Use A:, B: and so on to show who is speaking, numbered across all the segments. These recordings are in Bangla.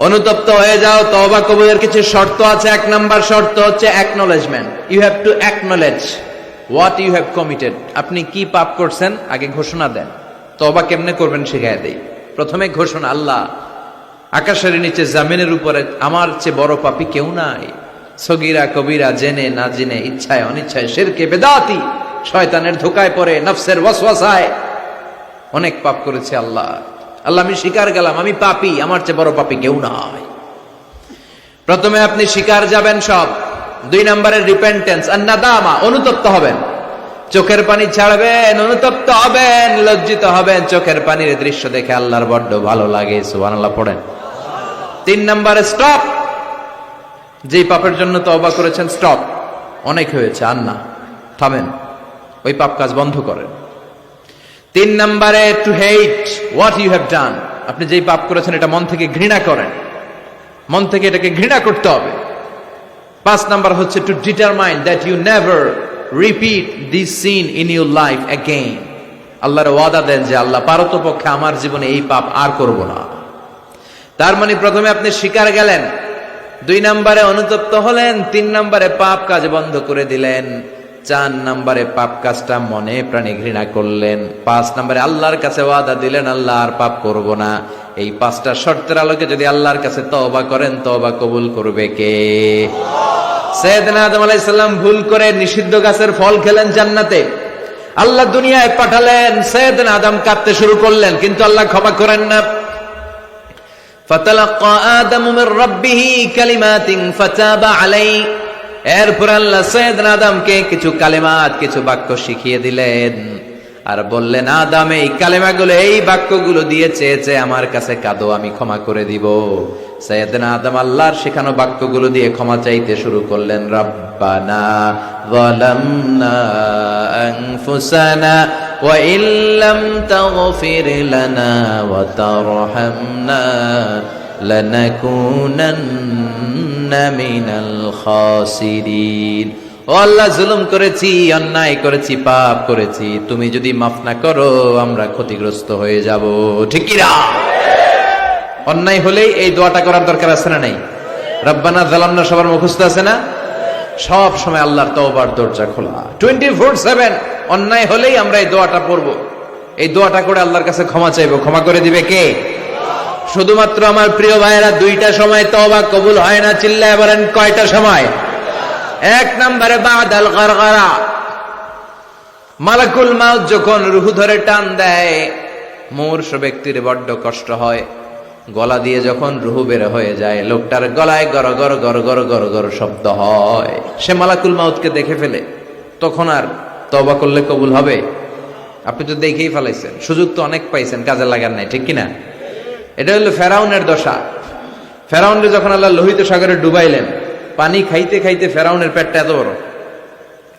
A: অনুতপ্ত হয়ে যাও। তওবা কবুলের কিছু শর্ত আছে। এক নাম্বার শর্ত হচ্ছে acknowledgement. You have to acknowledge what you have committed. আপনি কি পাপ করছেন আগে ঘোষণা দেন। তওবা কেমনে করবেন শিখায় দেই। প্রথমে ঘোষণা, আল্লাহ আকাশের নিচে জামিনের উপরে আমার চেয়ে বড় পাপী কেউ নাই। সগীরা কবিরা, জেনে না জেনে, ইচ্ছায় অনিচ্ছায়, শিরকে বেদাতি, শয়তানের ধোকায় পড়ে, নফসের ওয়াসওয়াসায় অনেক পাপ করেছে। আল্লাহ আল্লাহ আমি স্বীকার গেলাম আমি পাপী, আমার চেয়ে বড় পাপী কেউ নাই। প্রথমে আপনি স্বীকার যাবেন সব। 2 নম্বরের রিপেন্টেন্স আর নাদামা, অনুতপ্ত হবেন, চোখের পানি ছাড়বেন, অনুতপ্ত হবেন, লজ্জিত হবেন। চোখের পানির দৃশ্য দেখে আল্লাহর বড্ড ভালো লাগে, সুবহানাল্লাহ পড়েন। 3 নম্বরে স্টপ। যেই পাপের জন্য তওবা করেছেন স্টপ, অনেক হয়েছে, আর না, থামেন, ওই পাপ কাজ বন্ধ করেন। 3 নম্বরে to hate what you have done. আপনি যেই পাপ করেছেন এটা মন থেকে ঘৃণা করেন, মন থেকে এটাকে ঘৃণা করতে হবে। 5 নাম্বার হচ্ছে to determine that you never repeat this sin in your life again. আল্লাহর ওয়াদা দেন যে আল্লাহ পারতপক্ষে আমার জীবনে এই পাপ আর করব না। তার মানে প্রথমে আপনি স্বীকার গেলেন, 2 নম্বরে অনুতপ্ত হলেন, 3 নম্বরে পাপ কাজ বন্ধ করে দিলেন, 4 নম্বরে পাপ কাজটা মনে প্রাণে ঘৃণা করলেন, 5 নম্বরে আল্লাহর কাছে ওয়াদা দিলেন আল্লাহ আর পাপ করব না। এই 5টা শর্তের আলোকে যদি আল্লাহর কাছে তওবা করেন, তওবা কবুল করবে কে? সাইয়েদনা আদম আলাইহিস সালাম ভুল করে নিষিদ্ধ গাছের ফল খেলেন জান্নাতে। আল্লাহ দুনিয়ায় পাঠালেন, সাইয়েদনা আদম কাঁদতে শুরু করলেন, কিন্তু আল্লাহ ক্ষমা করেন না। ফাতালাক্কা আদামু মির রাব্বিহি কালিমাতিন ফাতাবা আলাইহি। এরপর আল্লাহ সাইয়েদনা আদমকে কিছু কালিমাত, কিছু বাক্য শিখিয়ে দিলেন আর বললেন, আদম এই কালিমাগুলো, এই বাক্যগুলো দিয়ে চেয়েছে আমার কাছে কাঁদো, আমি ক্ষমা করে দিব। সাইয়েদনা আদম আল্লাহর শেখানো বাক্যগুলো দিয়ে ক্ষমা চাইতে শুরু করলেন। রব্বানা যালামনা আনফুসানা ওয়া ইল্লাম তাগফির লানা ওয়া তারহামনা লানাকুনান্না মিনাল খাসিরিন। ও আল্লাহ, জুলুম করেছি, অন্যায় করেছি, পাপ করেছি, তুমি যদি মাফ না করো আমরা ক্ষতিগ্রস্ত হয়ে যাব। ঠিক কি না? অন্যায় হলেই এই দোয়াটা করার দরকার আছে না নাই? রব্বানা যালামনা সবার মুখস্থ আছে না? সব সময় আল্লাহর তওবার দরজা খোলা, 24/7। অন্যায় হলেই আমরা এই দোয়াটা পড়বো। এই দোয়াটা করে আল্লাহর কাছে ক্ষমা চাইবো। ক্ষমা করে দিবে কে? শুধুমাত্র আমার প্রিয় ভাইয়েরা 2টা সময় তওবা কবুল হয় না। চিল্লায় বলেন কয়টা সময়? 1 নম্বরে বাদাল গারগারা, মালাকুল মাউত যখন রূহ ধরে টান দেয়, মূর্ছ ব্যক্তির বড্ড কষ্ট হয়। গলা দিয়ে যখন রূহ বের হয়ে যায়, লোকটার গলায় গর গর গর গর গর গর শব্দ হয়। সে মালাকুল মাউতকে দেখে ফেলে। তখন আর তওবা করলে কবুল হবে? আপনি তো দেখেই ফেলাইছেন, সুযোগ তো অনেক পাইছেন, কাজে লাগান নাই। ঠিক কিনা? এটা হলো ফেরাউনের দশা। ফেরাউনকে যখন আল্লাহ লোহিত সাগরে ডুবাইলেন, পানি খাইতে খাইতে ফেরাউনের পেটটা এত বড়।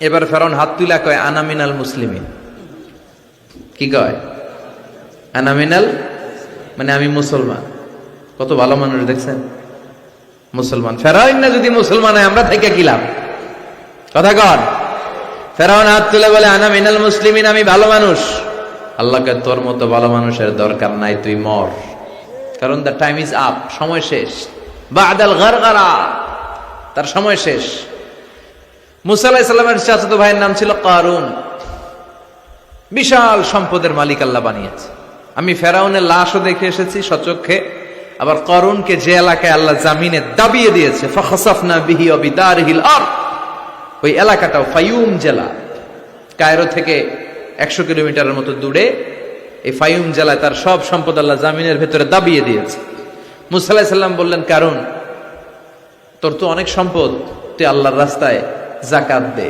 A: এবার ফেরাউন হাত তুলা কয়, আনা মিনাল মুসলিমিন। কি কয়? আনা মিনাল, মানে আমি মুসলমান। কত ভালো মানুষ দেখছেন, মুসলমান। ফেরাউন না যদি মুসলমান হয়, আমরা থেকে কি লাভ? কথা কন। ফেরাউন হাত তুলে বলে, আনা মিনাল মুসলিমিন, আমি ভালো মানুষ। আল্লাহকে তোর মতো ভালো মানুষের দরকার নাই, তুই মর। কারণ দ্য টাইম ইজ আপ, সময় শেষ। বাদাল গারগারা, তার সময় শেষ। মুসা আলাইহিস সালামের চাচাতো ভাইয়ের নাম ছিল কারুন। বিশাল সম্পদের মালিক আল্লাহ বানিয়েছে। আমি ফেরাউনের লাশও দেখে এসেছি সচক্ষে। আবার কারুনকে যে এলাকায় আল্লাহ জামিনে দাবিয়ে দিয়েছে, ফাখাসাফনা বিহি ওয়া বিদারিহিল আরদ, ওই এলাকাটাও ফায়ুম জেলা, কায়রো থেকে 100 কিলোমিটারের মতো দূরে। এই ফায়ুম জেলায় তার সব সম্পদ আল্লাহ জামিনের ভেতরে দাবিয়ে দিয়েছে। মুসা আলাইহিস সালাম বললেন, কারুন তোর তো অনেক সম্পদ, তুই আল্লাহর রাস্তায় যাকাত দে।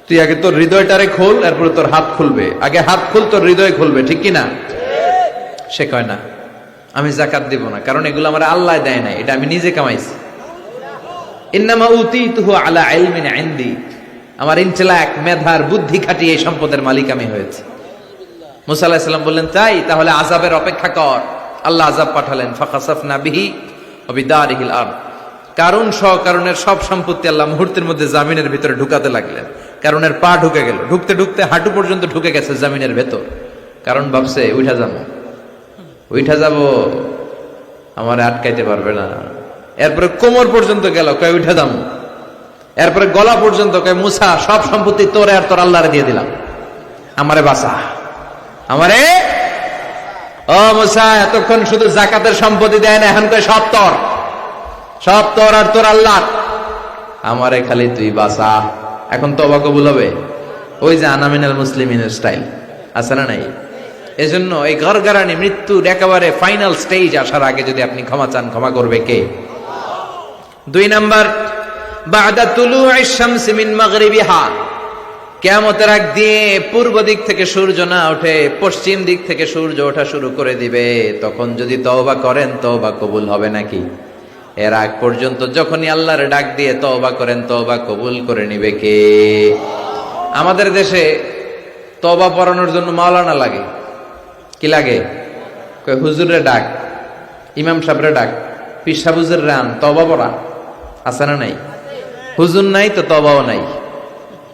A: তুই আগে তোর হৃদয়টারে খোল, এরপরে তোর হাত খুলবে। আগে হাত খুল, তোর হৃদয় খুলবে। ঠিক কিনা? সে কয় না, আমি যাকাত দিব না, কারণ এগুলো আমার আল্লাহ দেয় নাই, এটা আমি নিজে কামাইছি। ইন্নামা উতীতুহু আলা ইলমিন ইনদি, আমার ইন্টেলেক্ট, মেধার বুদ্ধি খাটিয়ে এই সম্পদের মালিক আমি হয়েছি। মুসা আলাইহিস সালাম বললেন, তাই তাহলে আযাবের অপেক্ষা কর। আল্লাহ আযাব পাঠালেন। ফাখাসাফনা বিহি ওয়া বিদারিহিল আরদ। কারণ কারণের সব সম্পত্তি আল্লাহ মুহূর্তের মধ্যে জামিনের ভিতরে ঢুকাতে লাগলেন। কারণের পা ঢুকে গেল, ঢুকতে ঢুকতে হাঁটু পর্যন্ত ঢুকে গেছে জামিনের ভেতর। কারণ ভাবছে উঠা যাবো, উঠা যাব। আমার আটকাইতে পারবে না। এরপরে কোমর পর্যন্ত গেল, কয় উঠে দাম। এরপরে গলা পর্যন্ত, কয় মুসা সব সম্পত্তি তোরে আর তোর আল্লাহরে দিয়ে দিলাম, আমারে বাঁচা, আমারে। ও মুসা, এতক্ষণ শুধু জাকাতের সম্পত্তি দেয় না, এখন কয় সব তোর, সব তোর আর তোর আল্লাহ, আমারে খালি তুই বাঁচা। এখন তওবা কবুল হবে? ওই যে আনামিনাল মুসলিমিনের স্টাইল আছে না নাই? এজন্য এই গরগরানি মৃত্যুর একেবারে ফাইনাল স্টেজ আসার আগে যদি আপনি ক্ষমা চান, ক্ষমা করবে কে? 2 নাম্বার, বা'দা তুলু'ইশ শামসি মিন মাগরিবিহা, কিয়ামতের আগ দিয়ে পূর্ব দিক থেকে সূর্য না ওঠে, পশ্চিম দিক থেকে সূর্য ওঠা শুরু করে দিবে। তখন যদি তওবা করেন, তওবা কবুল হবে নাকি? এর আগ পর্যন্ত যখনই আল্লাহর ডাক দিয়ে তওবা করেন, তওবা কবুল করে নিবে কে? আমাদের দেশে তওবা পড়ানোর জন্য মাওলানা লাগে। কি লাগে? কই হুজুরে ডাক, ইমাম সাহেবরে ডাক, পীর সাহেব হুজুর রান তওবা পড়া, আছে না নাই? হুজুর নাই তো তওবাও নাই।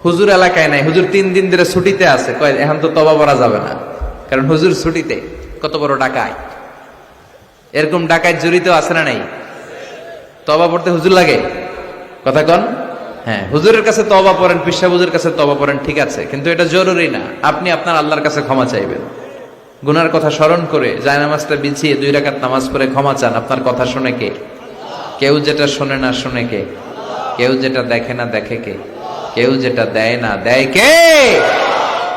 A: হুজুর এলাকায় নাই, হুজুর 3 দিন ধরে ছুটিতে আছে, কয় এখন তো তওবা পড়া যাবে না, কারণ হুজুর ছুটিতে। কত বড় ডাকায়! এরকম ডাকায় জড়িত আছে না নাই? তওবা পড়তে হুজুর লাগে? কথা কন। হ্যাঁ, হুজুরের কাছে তওবা পড়েন, পীর সাহেব হুজুরের কাছে তওবা পড়েন, ঠিক আছে, কিন্তু এটা জরুরি না। আপনি আপনার আল্লাহর কাছে ক্ষমা চাইবেন, গুনার কথা স্মরণ করে জায়নামাজটা বিছিয়ে 2 রাকাত নামাজ পড়ে ক্ষমা চান। আপনার কথা শুনে কে? কেউ যেটা শোনে না শুনে কে? কেউ যেটা দেখে না দেখে কে? কেউ যেটা দেয় না দেয় কে?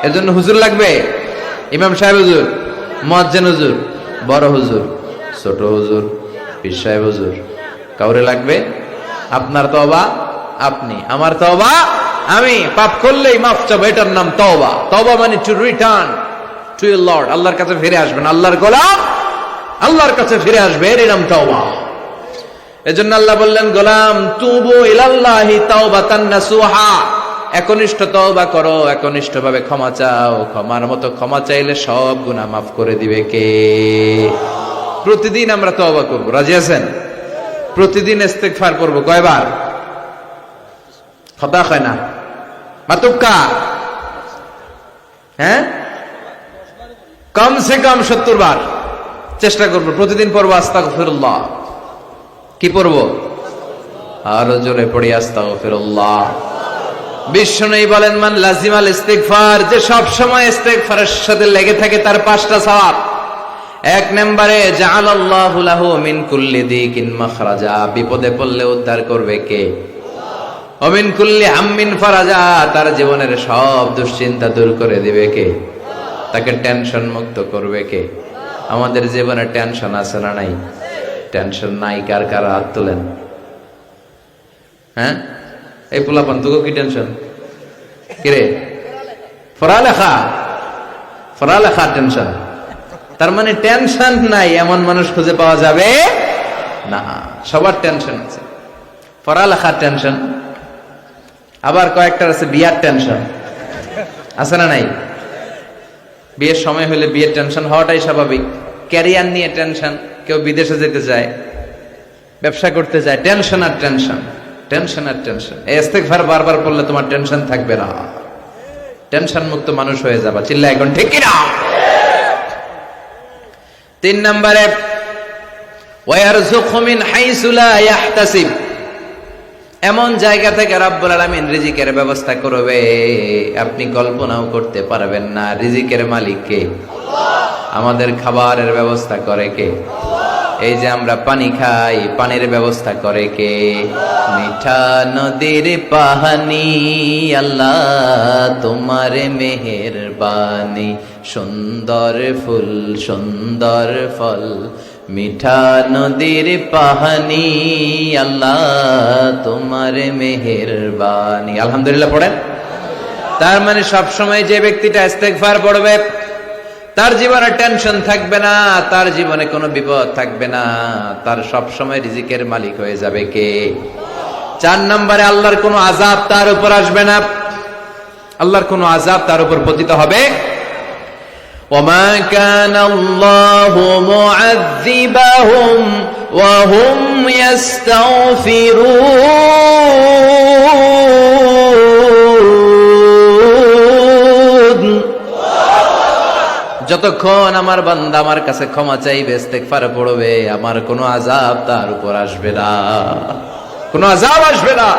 A: এজন্য হুজুর লাগবে? ইমাম সাহেব হুজুর, মুয়াজ্জিন হুজুর, বড় হুজুর, ছোট হুজুর, পীর সাহেব হুজুর, কাউরে লাগবে? আপনার তওবা আপনি, আমার তওবা আমি। পাপ করলেই মাফ চাবো, এটার নাম তওবা। তওবা মানে to return to your Lord, আল্লাহর কাছে ফিরে আসবেন। আল্লাহর গোলাম আল্লাহর কাছে ফিরে আসবে, এর নাম তওবা। এজন্য আল্লাহ বললেন, গোলাম তুবু ইলাল্লাহি তাওবাতান নাসুহা, একনিষ্ঠ তওবা করো, একনিষ্ঠভাবে ক্ষমা চাও। ক্ষমার মতো ক্ষমা চাইলে সব গুনাহ মাফ করে দিবে কে? প্রতিদিন আমরা তওবা করব, রাজি আছেন? প্রতিদিন ইস্তেগফার করব। কয়বার? কথা হয় না মাতুক্কা? হ্যাঁ, কমসে কম 70 বার চেষ্টা করব। প্রতিদিন পড়বো আস্তাগফিরুল্লাহ। কি পড়বো? আরো জোরে পড়ি আস্তাগফিরুল্লাহ। বিশ্বনবী বলেন, মান লাজিমাল ইস্তিগফার, যে সব সময় ইস্তিগফারের সাথে লেগে থাকে, তার 5টা সওয়াব। 1 নম্বরে জাআলাল্লাহু লাহু মিন কুল্লি দিকিন মাখরাজা, বিপদে পড়লে উদ্ধার করবে কে? ওয়া মিন কুল্লি হাম্মিন ফারাজা, তার জীবনের সব দুশ্চিন্তা দূর করে দিবে কে? তাকে টেনশন মুক্ত করবে কে? আমাদের জীবনে টেনশন আছে না নাই? টেনশন নাই কার কার হাত তোলেন। হ্যাঁ, এই পোলাপান তোকে কি টেনশন? কিরে, পড়ালেখা, পড়ালেখা টেনশন। তার মানে টেনশন নাই এমন মানুষ খুঁজে পাওয়া যাবে না। সবার টেনশন আছে। পড়ালেখার টেনশন, আবার কয়েকটার আছে বিয়ার টেনশন, আছে না নাই? বিয়ের সময় হলে বিয়ের টেনশন হওয়াটাই স্বাভাবিক। ক্যারিয়ার নিয়ে টেনশন, কেউ বিদেশে যেতে চায়, ব্যবসা করতে চায়, টেনশন আর টেনশন, টেনশন আর টেনশন। এই ইস্তিগফার বারবার পড়লে তোমার টেনশন থাকবে না, টেনশন মুক্ত মানুষ হয়ে যাবা। চিল্লা এখন ঠিক কিনা? 3 নম্বরে ওয়ারযুকহু মিন হাইসু লা ইয়াহতাসিব, এমন জায়গা থেকে রব্বুল আলামিন রিজিকের ব্যবস্থা করবে আপনি কল্পনাও করতে পারবেন না। রিজিকের মালিক কে? আমাদের খাবারের ব্যবস্থা করে কে? এই যে আমরা পানি খাই, পানির ব্যবস্থা করে কে? মিঠা নদীর পানি, আল্লাহ তোমার মেহেরবানি, সুন্দর ফুল সুন্দর ফল, মিঠা নদীর পানি, আল্লাহ তোমার মেহেরবানি। আলহামদুলিল্লাহ পড়েন। তার মানে সব সময় যে ব্যক্তিটা ইস্তেগফার পড়বে, তার জীবনে টেনশন থাকবে না, তার জীবনে কোনো বিপদ থাকবে না, তার সব সময় রিজিকের মালিক হয়ে যাবে কে? 4 নম্বরে আল্লাহর কোনো আযাব তার উপর আসবে না, আল্লাহর কোনো আযাব তার উপর পতিত হবে। ওয়ামা কানাল্লাহু মুআযযিবাহুম ওয়া হুম ইস্তাগফিরুন, যতক্ষণ আমার বান্দা আমার কাছে ক্ষমা চাইবে, ইস্তেগফার পড়বে, আমার কোনো আযাব তার উপর আসবে না, কোনো আযাব আসবে না।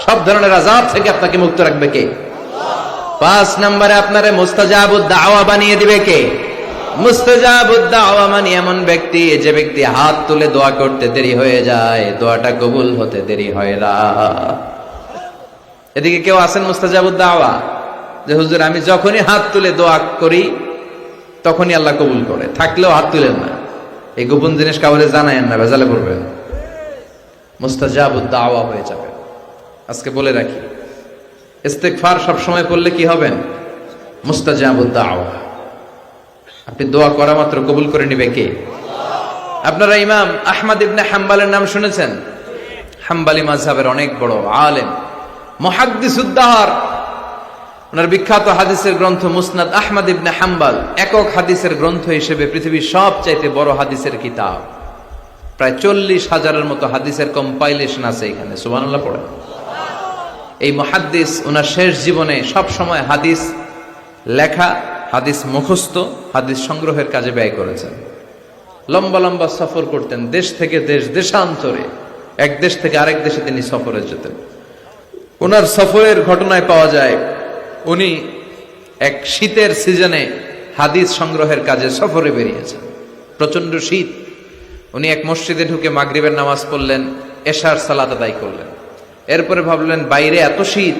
A: সব ধরনের আযাব থেকে আপনাকে মুক্ত রাখবে কে? 5 নম্বরে আপনারে মুস্তাজাবুদ দাওয়া বানিয়ে দিবে কে? মুস্তাজাবুদ দাওয়া মানে এমন ব্যক্তি, যে ব্যক্তি হাত তুলে দোয়া করতে দেরি হয়ে যায়, দোয়াটা কবুল হতে দেরি হয় না। এদিকে কেউ আছেন মুস্তাজাবুদ দাওয়া, যে হুজুর আমি যখনই হাত তুলে দোয়া করি তখনই আল্লাহ কবুল করে, থাকলেও হাত তুলেন না, এই গোপন জিনিস কাউরে জানায়েন না, ভেজালে পড়বেন, মুস্তাজাবুদ দাওয়া হয়ে যাবে। আজকে বলে রাখি, ইস্তেগফার সব সময় পড়লে কি হবেন? মুস্তাজাবুদ দাওয়া। আপনি দোয়া করা মাত্র কবুল করে নিবে কে? আপনারা ইমাম আহমদ ইবনে হাম্বলের নাম শুনেছেন? হাম্বলি মাযহাবের অনেক বড় আলেম, মুহাদ্দিসুদ দাহর। ওনার বিখ্যাত হাদিসের গ্রন্থ মুসনাদ আহমদ ইবনে হাম্বল একক হাদিসের গ্রন্থ হিসেবে পৃথিবীর সবচাইতে বড় হাদিসের কিতাব। প্রায় 40,000-এর মতো হাদিসের কম্পাইলেশন আছে এখানে, সুবহানাল্লাহ পড়ে। এই মুহাদ্দিস ওনার শেষ জীবনে সব সময় হাদিস লেখা, হাদিস মুখস্থ, হাদিস সংগ্রহের কাজে ব্যয় করেছেন। লম্বা লম্বা সফর করতেন, দেশ থেকে দেশ, দেশান্তরে, এক দেশ থেকে আরেক দেশে তিনি সফরে যেতেন। ওনার সফরের ঘটনায় পাওয়া যায় উনি এক শীতের সিজনে হাদিস সংগ্রহের কাজে সফরে বেরিয়েছেন। প্রচন্ড শীত। উনি এক মসজিদে ঢুকে মাগরিবের নামাজ পড়লেন, এশার সালাত আদায় করলেন। এরপরে ভাবলেন বাইরে এত শীত,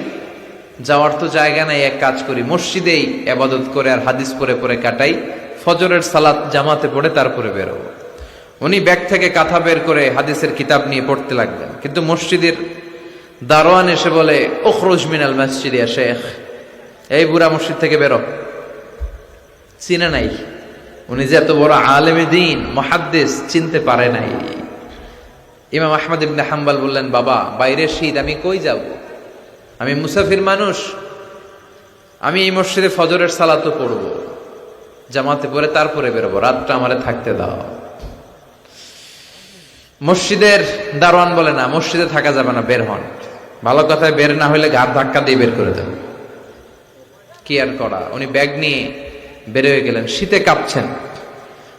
A: যাওয়ার তো জায়গা নাই, এক কাজ করি মসজিদেই ইবাদত করে আর হাদিস পড়ে পড়ে কাটাই, ফজরের সালাত জামাতে পড়ে তারপরে বেরোবো। উনি ব্যাগ থেকে কাঁথা বের করে হাদিসের কিতাব নিয়ে পড়তে লাগলেন। কিন্তু মসজিদের দারোয়ান এসে বলে, উখরুজ মিনাল মসজিদ ইয়া শেখ, এই বুড়া মসজিদ থেকে বেরো। চিনে নাই, উনি যে এত বড় আলেমে দ্বীন মুহাদ্দিস, চিনতে পারে নাই। ইমাম আহমদ ইবনে হাম্বল বললেন, বাবা বাইরে শীত, আমি কই যাব? আমি মুসাফির মানুষ, আমি এই মসজিদে ফজরের সালাতও পড়ব, জামাতে পড়ে তারপরে বেরোবো, রাতটা আমারে থাকতে দাও। মসজিদের দারোয়ান বলে, না মসজিদে থাকা যাবে না, বের হন। ভালো কথায় বের না হইলে ঘাট ধাক্কা দিয়ে বের করে দেন। কি আর করা, উনি ব্যাগ নিয়ে বের হয়ে গেলেন। শীতে কাঁপছেন।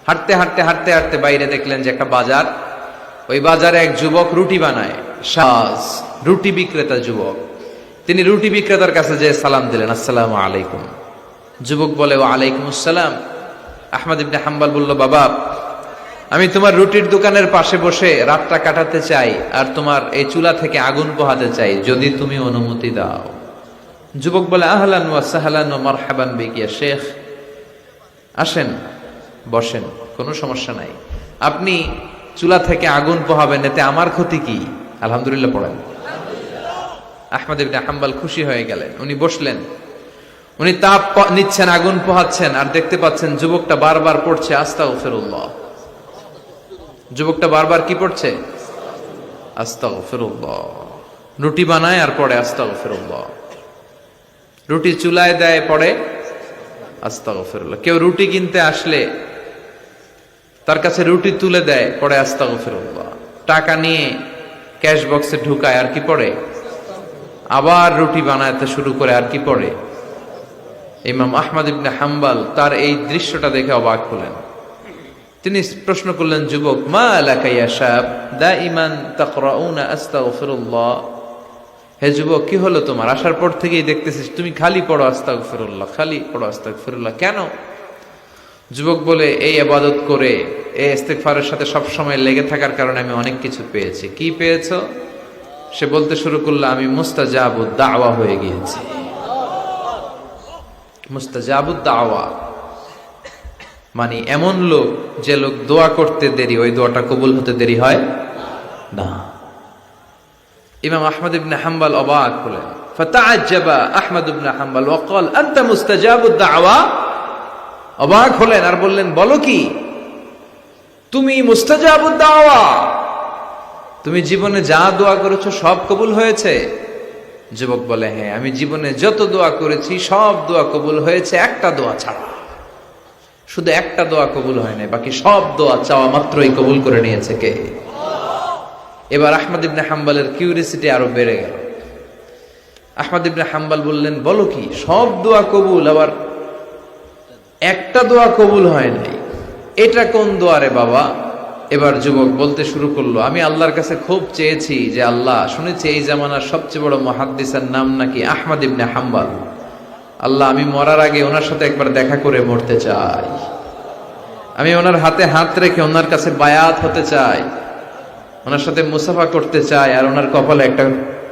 A: হাঁটতে হাঁটতে হাঁটতে হাঁটতে বাইরে দেখলেন যে একটা বাজার, ওই বাজারে এক যুবক রুটি বানায়, সাজ রুটি বিক্রেতা যুবক। তিনি রুটি বিক্রেতার কাছে যে সালাম দিলেন, আসসালামু আলাইকুম। যুবক বলে, ওয়া আলাইকুম আসসালাম। আহমদ ইবনে হাম্বল বলল, বাবা আমি তোমার রুটির দোকানের পাশে বসে রাতটা কাটাতে চাই, আর তোমার এই চুলা থেকে আগুন পোহাতে চাই, যদি তুমি অনুমতি দাও। যুবক বলে, আহলান ওয়া সাহলান ওয়া মারহাবান বিক ইয়া শেখ, আসেন বসেন, কোনো সমস্যা নাই। আপনি চুলা থেকে আগুন পোহাবেন, এতে আমার ক্ষতি কি? আলহামদুলিল্লাহ পড়েন। আহমদ ইবনে হাম্বল খুশি হয়ে গেলেন। উনি বসলেন, উনি তাপ নিচ্ছেন, আগুন পোহাচ্ছেন, আর দেখতে পাচ্ছেন যুবকটা বারবার পড়ছে আস্তাগফিরুল্লাহ। যুবকটা বারবার কি পড়ছে? আস্তাগফিরুল্লাহ। রুটি বানায় আর পড়ে আস্তাগফিরুল্লাহ। রুটি চুলায় দেয়, পড়ে আস্তাগফিরুল্লাহ। কেউ রুটি কিনতে আসলে তার কাছে রুটি তুলে দেয়, পড়ে আস্তাগফিরুল্লাহ। টাকা নিয়ে ক্যাশ বক্সে ঢুকায়, আর কি পড়ে? আবার রুটি বানাতে শুরু করে, আর কি পড়ে? ইমাম আহমদ ইবনে হাম্বল তার এই দৃশ্যটা দেখে অবাক হলেন। তিনি প্রশ্ন করলেন, যুবক, মা লাকা ইয়া শাব দাইমান তাকরাউনা আস্তাগফিরুল্লাহ। হে যুবক, কি হলো তোমার? আসার পর থেকেই দেখতেছিস তুমি খালি পড়ো আস্তাগফিরুল্লাহ, খালি পড়ো আস্তাগফিরুল্লাহ, কেন? যুবক বলে, এই ইবাদত করে, এই ইস্তেগফারের সাথে সব সময় লেগে থাকার কারণে আমি অনেক কিছু পেয়েছি। কি পেয়েছো? সে বলতে শুরু করলো, আমি মুস্তাজাবুদ দাওয়া হয়ে গিয়েছি। মুস্তাজাবুদ দাওয়া মানে এমন লোক, যে লোক দোয়া করতে দেরি, ওই দোয়াটা কবুল হতে দেরি হয় না। ইমাম আহমদ ইবনে হাম্বল অবাক হলেন। ফাতাআজ্জাবা আহমদ ইবনে হাম্বল ওয়া ক্বাল, আনতা মুস্তাজাবুদ দাওয়া। অবাক হলেন আর বললেন, বলো কি, তুমি মুস্তাজাবুদ দাওয়া? তুমি জীবনে যা দোয়া করেছো সব কবুল হয়েছে? যুবক বলে, হ্যাঁ, আমি জীবনে যত দোয়া করেছি সব দোয়া কবুল হয়েছে, একটা দোয়া ছাড়া। শুধু একটা দোয়া কবুল হয় নাই, বাকি সব দোয়া চাওয়া মাত্রই কবুল করে নিয়েছে কে? এবার আহমদ ইবনে হাম্বলের কিউরিসিটি আরো বেড়ে গেল। আহমদ ইবনে হাম্বল বললেন, বলো কি, সব দোয়া কবুল, আবার একটা দোয়া কবুল হয় নাই। এটা কোন দোয়া রে বাবা? এবার যুবক বলতে শুরু করলো, আমি আল্লাহর কাছে খুব চেয়েছি যে আল্লাহ, শুনেছি এই জামানার সবচেয়ে বড় মুহাদ্দিসের নাম নাকি আহমদ ইবনে হাম্বল। আল্লাহ, আমি মরার আগে ওনার সাথে একবার দেখা করে মরতে চাই। আমি ওনার হাতে হাত রেখে ওনার কাছে বায়াত হতে চাই, ওনার সাথে মুসাফা করতে চাই, আর ওনার কপালে একটা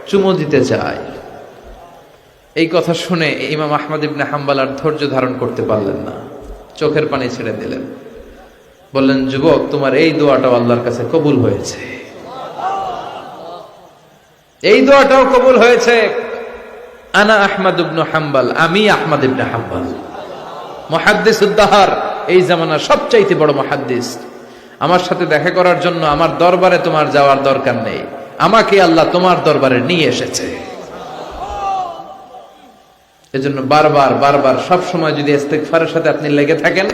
A: চুমু দিতে চাই। এই কথা শুনে ইমাম আহমদ ইবনে হাম্বল আর ধৈর্য ধারণ করতে পারলেন না, চোখের পানি ছেড়ে দিলেন। বললেন, যুবক, তোমার এই দোয়াটাও আল্লাহর কাছে কবুল হয়েছে, এই দোয়াটাও কবুল হয়েছে। আনা আহমদ ইবনে হাম্বল, আমি আহমদ ইবনে হাম্বল, মুহাদ্দিসুদ দাহর, এই জামানার সবচাইতে বড় মুহাদ্দিস। আমার সাথে দেখা করার জন্য আমার দরবারে তোমার যাওয়ার দরকার নেই, আমাকে আল্লাহ তোমার দরবারে নিয়ে এসেছে। এজন্য বারবার বারবার সব সময় যদি ইস্তিগফারের সাথে আপনি লেগে থাকেন,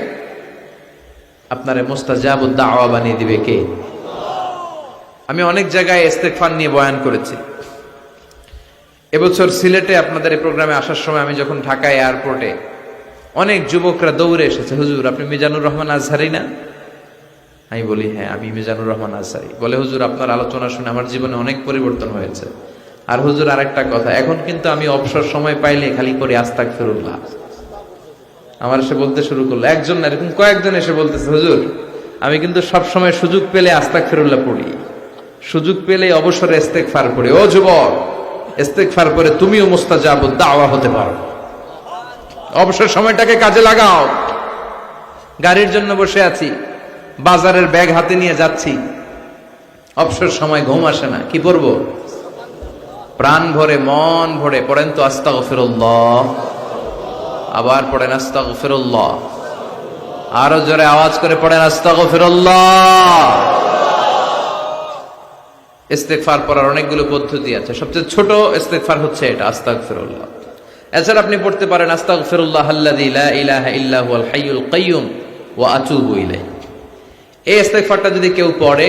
A: আপনারে মুস্তাজাবুদ দাওয়া বানিয়ে দিবে কে? আমি অনেক জায়গায় ইস্তিগফার নিয়ে বয়ান করেছি। এবছর সিলেটে আপনাদের এই প্রোগ্রামে আসার সময় আমি যখন ঢাকা এয়ারপোর্টে, অনেক যুবকরা দৌড়ে এসেছে, হুজুর আপনি মিজানুর রহমান আজহারি না? আমি বলি, হ্যাঁ আমি মিজানুর রহমান আজহারি। বলে, হুজুর আপনার আলোচনা শুনে আমার জীবনে অনেক পরিবর্তন হয়েছে। আর হুজুর আরেকটা কথা, এখন কিন্তু আমি অবসর সময় পাইলে খালি করি আস্তাগফিরুল্লাহ। আমার এসে বলতে শুরু করলো, একজন না এরকম কয়েকজন এসে বলতেছে, হুজুর আমি কিন্তু সব সময় সুযোগ পেলে আস্তাগফিরুল্লাহ পড়ি, সুযোগ পেলে অবসরে ইস্তেগফার পড়ি। ও যুবক, ইস্তেগফার করে তুমিও মুস্তাজাবুদ দাওয়া হতে পারো। অবসর সময়টাকে কাজে লাগাও। গাড়ির জন্য বসে আছি, বাজারের ব্যাগ হাতে নিয়ে যাচ্ছি, অবসর সময় ঘুম আসে না, কি পড়বো? প্রাণ ভরে মন ভরে পড়েন তো আস্তাগফিরুল্লাহ, আবার পড়েন আস্তাগফিরুল্লাহ, আরো জোরে আওয়াজ করে পড়েন আস্তাগফিরুল্লাহ। ইস্তেগফার পড়ার অনেকগুলো পদ্ধতি আছে, সবচেয়ে ছোট ইস্তেগফার হচ্ছে এটা, আস্তাগফিরুল্লাহ। এছাড়া আপনি পড়তে পারেন আস্তাগফিরুল্লাহ আল্লাযী লা ইলাহা ইল্লা হুয়াল হাইয়ুল কাইয়্যুম ওয়া আতুবু ইলাইহি। এই ইস্তেগফারটা যদি কেউ পড়ে,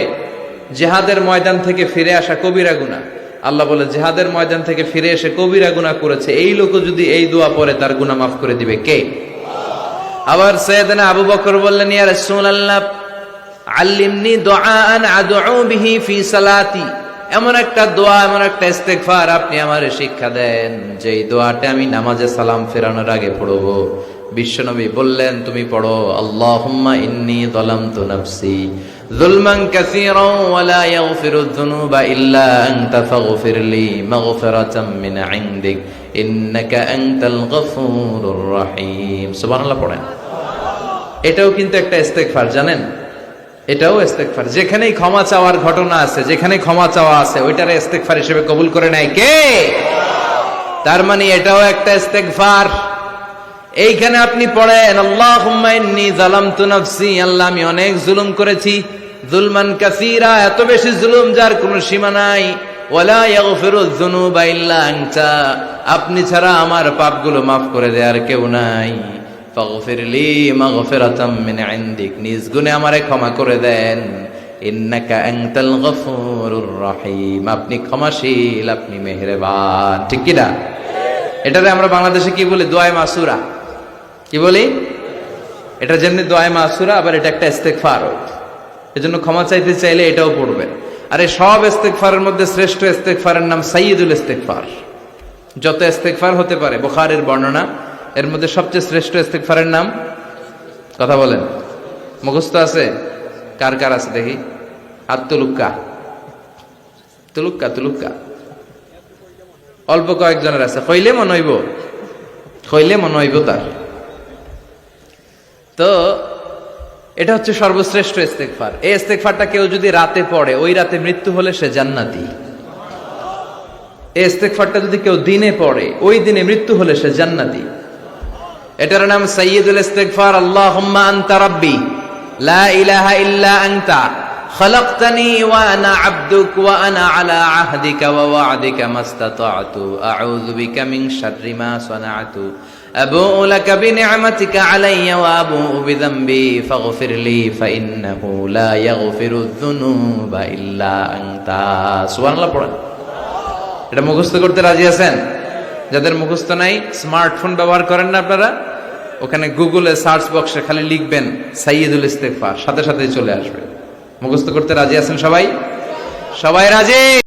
A: জিহাদের ময়দান থেকে ফিরে আসা কবিরা গুনাহ, আল্লাহ বলে জিহাদের ময়দান থেকে ফিরে এসে কবিরা গুনাহ করেছে, এই লোক যদি এই দোয়া পড়ে তার গুনাহ মাফ করে দিবে কে? আবার সাইয়েদনা আবু বকর বললেন, ইয়া রাসূলুল্লাহ আল্লিমনি দুআআন আদউ বিহি ফি সালাতি, এমন একটা দোয়া, এমন একটা ইস্তেগফার আপনি আমারে শিক্ষা দেন যে এই দোয়াটা আমি নামাজে সালাম ফেরানোর আগে পড়ব। বিশ্বনবী বললেন, তুমি পড়ো, আল্লাহুম্মা ইন্নী যালামতু নাফসি যুলমান কাসীরান ওয়া লা ইয়াগফিরুয যুনুবা ইল্লা আনতা ফাগফিরলি মাগফিরাতাম মিন ইনদিক ইন্নাকা আনতাল গফুরুর রহিম। সুবহানাল্লাহ পড়েন। এটাও কিন্তু একটা ইস্তেগফার, জানেন? এটাও ইস্তেগফার। যেখানেই ক্ষমা চাওয়ার ঘটনা আছে, যেখানে ক্ষমা চাওয়া আছে, ওইটারে ইস্তেগফার হিসেবে কবুল করে নেয় কে? তার মানে এটাও একটা ইস্তেগফার। এইখানে আপনি পড়েন, আল্লাহুম্মা ইন্নী যালামতু নাফসি, আল্লাহ আমি অনেক জুলুম করেছি, যুলমান কাসীরা, এত বেশি জুলুম যার কোনো সীমা নাই, ওয়ালা ইয়াগফিরুয যুনুবা ইল্লা আনতা, আপনি ছাড়া আমার পাপগুলো মাফ করে দেওয়ার কেউ নাই। ফাগফিরলি মাগফিরাতাম মিন ইনদিক, নিজ গুণে আমারে ক্ষমা করে দেন। ইন্নাকা আনতাল গফুরুর রহিম, আপনি ক্ষমাশীল, আপনি মেহেরবান। ঠিক কি না? এটারে আমরা বাংলাদেশে কি বলি? দোয়ায়ে মাসুরা। কি বলি? এটা যেমনি দোয়ায়ে মাসুরা, আবার এটা একটা ইস্তেগফার। এজন্য ক্ষমা চাইতে চাইলে এটাও পড়বেন। আর এই সব ইস্তেগফারের মধ্যে শ্রেষ্ঠ ইস্তেগফারের নাম সাইয়্যিদুল ইস্তেগফার। যত ইস্তেগফার হতে পারে, বুখারীর বর্ণনা, এর মধ্যে সবচেয়ে শ্রেষ্ঠ ইস্তেগফারের নাম, কথা বলেন, মুখস্থ আছে? কার কার আছে দেখি? হাত তুলুক্কা, তুলুক্কা, তুলুক্কা। অল্প কয়েকজনের আছে। কইলে মনে হইব, কইলে মনে হইব তার। তো এটা হচ্ছে সর্বশ্রেষ্ঠ ইস্তেগফার। এই ইস্তেগফারটা কেউ যদি রাতে পড়ে, ওই রাতে মৃত্যু হলে সে জান্নাতি। এই ইস্তেগফারটা যদি কেউ দিনে পড়ে, ওই দিনে মৃত্যু হলে সে জান্নাতি। এটার নাম সাইয়্যিদুল ইস্তেগফার। আল্লাহুম্মা আনতা রাব্বি লা ইলাহা ইল্লা আনতা খালাকতানি ওয়া আনা আবদুক ওয়া আনা আলা আহদিকা ওয়া ওয়া'দিকা মাস্তাতা'তু আউযু বিকা মিন শাররি মা সানা'তু আবু'ু লাকা বিনি'মাতিকা আলাইয়া ওয়া আবু'ু বিযামবি ফাগফিরলি ফাইন্নাহু লা ইয়াগফিরুয যুনুবা ইল্লা আনতা। সুবহানাল্লাহ পড়েন। এটা মুখস্থ করতে রাজি আছেন? যাদের মুখস্থ নাই, স্মার্টফোন ব্যবহার করেন না আপনারা? ওখানে গুগলে সার্চ বক্সে খালি লিখবেন সাইয়্যিদুল ইস্তেগফার, সাথে সাথেই চলে আসবে। মুখস্থ করতে রাজি আছেন সবাই? সবাই রাজি?